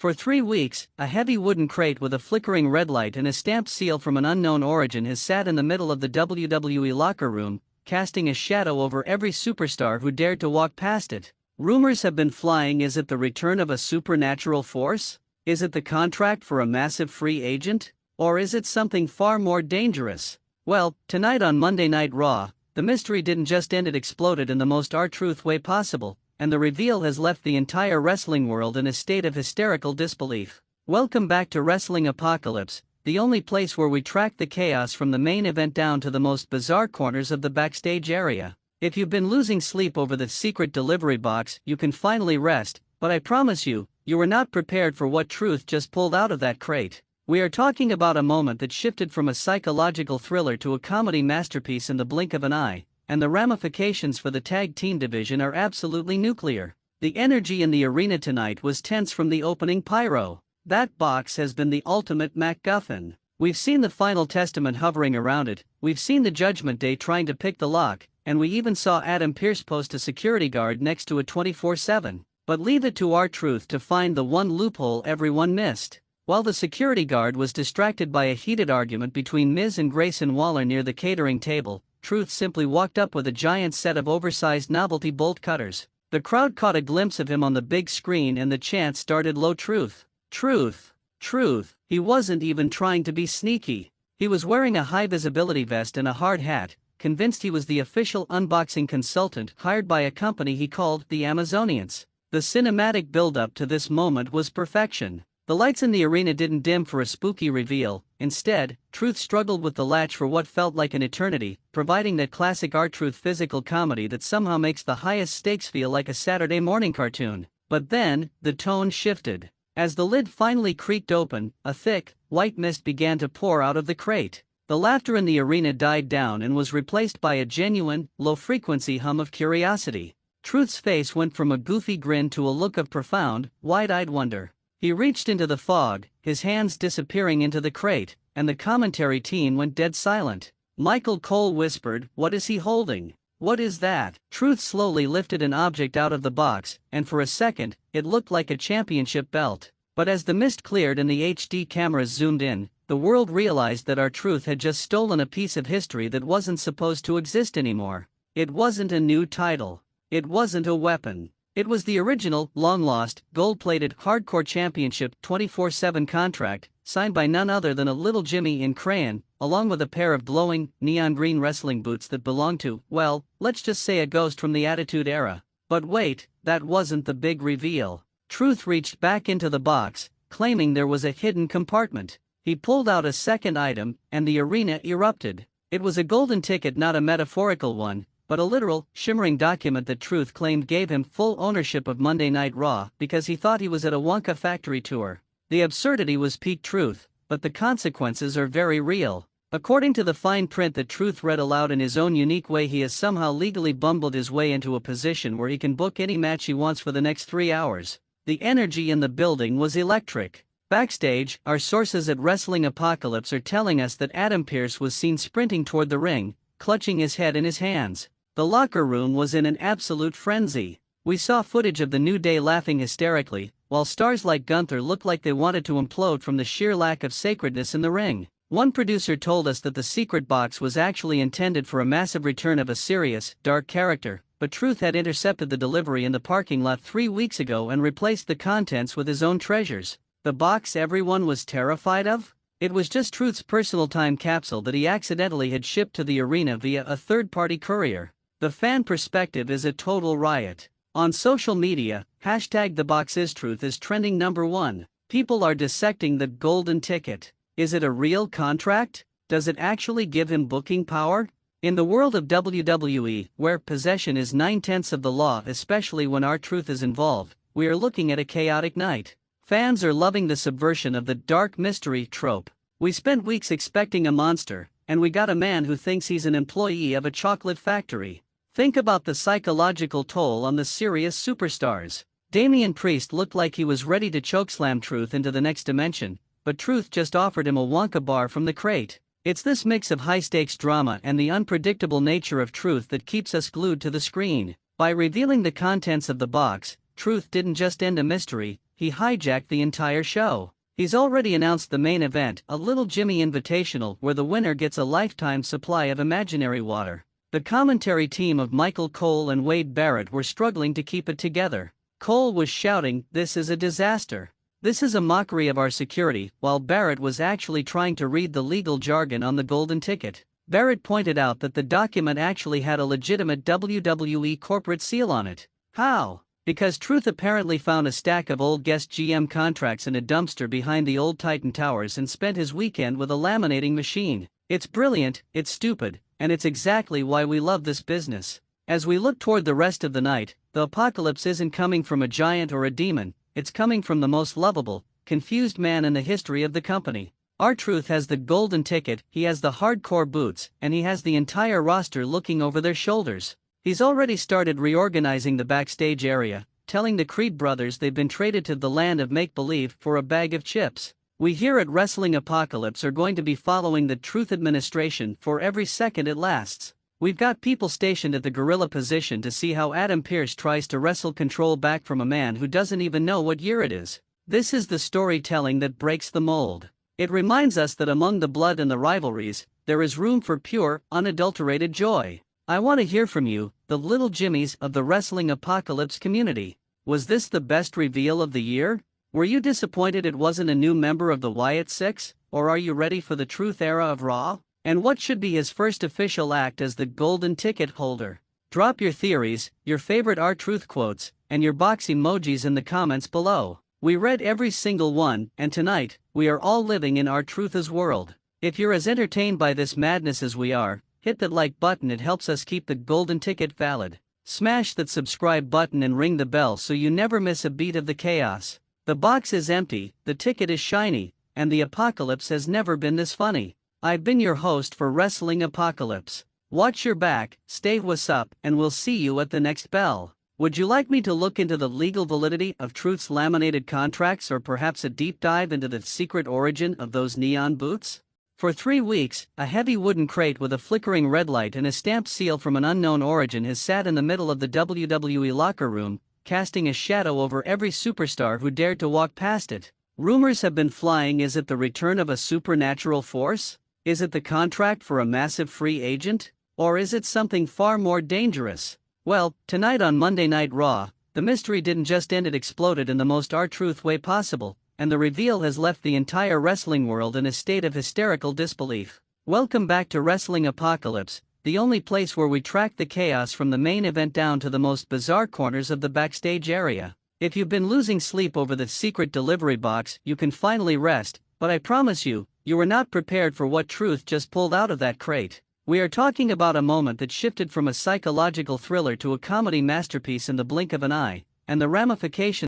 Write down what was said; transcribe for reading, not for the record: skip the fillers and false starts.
For 3 weeks, a heavy wooden crate with a flickering red light and a stamped seal from an unknown origin has sat in the middle of the WWE locker room, casting a shadow over every superstar who dared to walk past it. Rumors have been flying. Is it the return of a supernatural force? Is it the contract for a massive free agent? Or is it something far more dangerous? Well, tonight on Monday Night Raw, the mystery didn't just end, it exploded in the most R-Truth way possible, and the reveal has left the entire wrestling world in a state of hysterical disbelief. Welcome back to Wrestling Apocalypse, the only place where we track the chaos from the main event down to the most bizarre corners of the backstage area. If you've been losing sleep over the secret delivery box, you can finally rest, but I promise you, you were not prepared for what Truth just pulled out of that crate. We are talking about a moment that shifted from a psychological thriller to a comedy masterpiece in the blink of an eye, and the ramifications for the tag team division are absolutely nuclear. The energy in the arena tonight was tense from the opening pyro. That box has been the ultimate MacGuffin. We've seen the final testament hovering around it, we've seen the Judgment Day trying to pick the lock, and we even saw Adam Pearce post a security guard next to it 24/7. But leave it to R-Truth to find the one loophole everyone missed. While the security guard was distracted by a heated argument between Miz and Grayson Waller near the catering table, Truth simply walked up with a giant set of oversized novelty bolt cutters. The crowd caught a glimpse of him on the big screen and the chant started low. Truth, Truth, Truth. He wasn't even trying to be sneaky. He was wearing a high-visibility vest and a hard hat, convinced he was the official unboxing consultant hired by a company he called the Amazonians. The cinematic build-up to this moment was perfection. The lights in the arena didn't dim for a spooky reveal. Instead, Truth struggled with the latch for what felt like an eternity, providing that classic R-Truth physical comedy that somehow makes the highest stakes feel like a Saturday morning cartoon. But then, the tone shifted. As the lid finally creaked open, a thick, white mist began to pour out of the crate. The laughter in the arena died down and was replaced by a genuine, low-frequency hum of curiosity. Truth's face went from a goofy grin to a look of profound, wide-eyed wonder. He reached into the fog, his hands disappearing into the crate, and the commentary team went dead silent. Michael Cole whispered, "What is he holding? What is that?" Truth slowly lifted an object out of the box, and for a second, it looked like a championship belt. But as the mist cleared and the HD cameras zoomed in, the world realized that R-Truth had just stolen a piece of history that wasn't supposed to exist anymore. It wasn't a new title. It wasn't a weapon. It was the original, long-lost, gold-plated, hardcore championship 24/7 contract, signed by none other than a little Jimmy in crayon, along with a pair of glowing, neon green wrestling boots that belonged to, well, let's just say a ghost from the Attitude Era. But wait, that wasn't the big reveal. Truth reached back into the box, claiming there was a hidden compartment. He pulled out a second item, and the arena erupted. It was a golden ticket, not a metaphorical one, but a literal, shimmering document that Truth claimed gave him full ownership of Monday Night Raw because he thought he was at a Wonka factory tour. The absurdity was peak Truth, but the consequences are very real. According to the fine print that Truth read aloud in his own unique way, he has somehow legally bumbled his way into a position where he can book any match he wants for the next 3 hours. The energy in the building was electric. Backstage, our sources at Wrestling Apocalypse are telling us that Adam Pearce was seen sprinting toward the ring, clutching his head in his hands. The locker room was in an absolute frenzy. We saw footage of the New Day laughing hysterically, while stars like Gunther looked like they wanted to implode from the sheer lack of sacredness in the ring. One producer told us that the secret box was actually intended for a massive return of a serious, dark character, but Truth had intercepted the delivery in the parking lot 3 weeks ago and replaced the contents with his own treasures. The box everyone was terrified of? It was just Truth's personal time capsule that he accidentally had shipped to the arena via a third-party courier. The fan perspective is a total riot. On social media, #TheBoxIsTruth is trending #1. People are dissecting the golden ticket. Is it a real contract? Does it actually give him booking power? In the world of WWE, where possession is 9/10 of the law, especially when R-Truth is involved, we are looking at a chaotic night. Fans are loving the subversion of the dark mystery trope. We spent weeks expecting a monster, and we got a man who thinks he's an employee of a chocolate factory. Think about the psychological toll on the serious superstars. Damian Priest looked like he was ready to chokeslam Truth into the next dimension, but Truth just offered him a Wonka bar from the crate. It's this mix of high-stakes drama and the unpredictable nature of Truth that keeps us glued to the screen. By revealing the contents of the box, Truth didn't just end a mystery, he hijacked the entire show. He's already announced the main event, a Little Jimmy Invitational where the winner gets a lifetime supply of imaginary water. The commentary team of Michael Cole and Wade Barrett were struggling to keep it together. Cole was shouting, "This is a disaster. This is a mockery of our security," while Barrett was actually trying to read the legal jargon on the golden ticket. Barrett pointed out that the document actually had a legitimate WWE corporate seal on it. How? Because Truth apparently found a stack of old guest GM contracts in a dumpster behind the old Titan Towers and spent his weekend with a laminating machine. It's brilliant, it's stupid, and it's exactly why we love this business. As we look toward the rest of the night, the apocalypse isn't coming from a giant or a demon, it's coming from the most lovable, confused man in the history of the company. R-Truth has the golden ticket, he has the hardcore boots, and he has the entire roster looking over their shoulders. He's already started reorganizing the backstage area, telling the Creed brothers they've been traded to the land of make-believe for a bag of chips. We here at Wrestling Apocalypse are going to be following the Truth administration for every second it lasts. We've got people stationed at the gorilla position to see how Adam Pearce tries to wrestle control back from a man who doesn't even know what year it is. This is the storytelling that breaks the mold. It reminds us that among the blood and the rivalries, there is room for pure, unadulterated joy. I want to hear from you, the little Jimmies of the Wrestling Apocalypse community. Was this the best reveal of the year? Were you disappointed it wasn't a new member of the Wyatt Six? Or are you ready for the Truth era of Raw? And what should be his first official act as the golden ticket holder? Drop your theories, your favorite R-Truth quotes, and your box emojis in the comments below. We read every single one, and tonight, we are all living in R-Truth's world. If you're as entertained by this madness as we are, hit that like button, it helps us keep the golden ticket valid. Smash that subscribe button and ring the bell so you never miss a beat of the chaos. The box is empty, the ticket is shiny, and the apocalypse has never been this funny. I've been your host for Wrestling Apocalypse. Watch your back, stay what's up, and we'll see you at the next bell. Would you like me to look into the legal validity of Truth's laminated contracts, or perhaps a deep dive into the secret origin of those neon boots? For 3 weeks, a heavy wooden crate with a flickering red light and a stamped seal from an unknown origin has sat in the middle of the WWE locker room, casting a shadow over every superstar who dared to walk past it. Rumors have been flying. Is it the return of a supernatural force? Is it the contract for a massive free agent? Or is it something far more dangerous? Well, tonight on Monday Night Raw, the mystery didn't just end, it exploded in the most R-Truth way possible, and the reveal has left the entire wrestling world in a state of hysterical disbelief. Welcome back to Wrestling Apocalypse, the only place where we track the chaos from the main event down to the most bizarre corners of the backstage area. If you've been losing sleep over the secret delivery box, you can finally rest, but I promise you, you were not prepared for what Truth just pulled out of that crate. We are talking about a moment that shifted from a psychological thriller to a comedy masterpiece in the blink of an eye, and the ramifications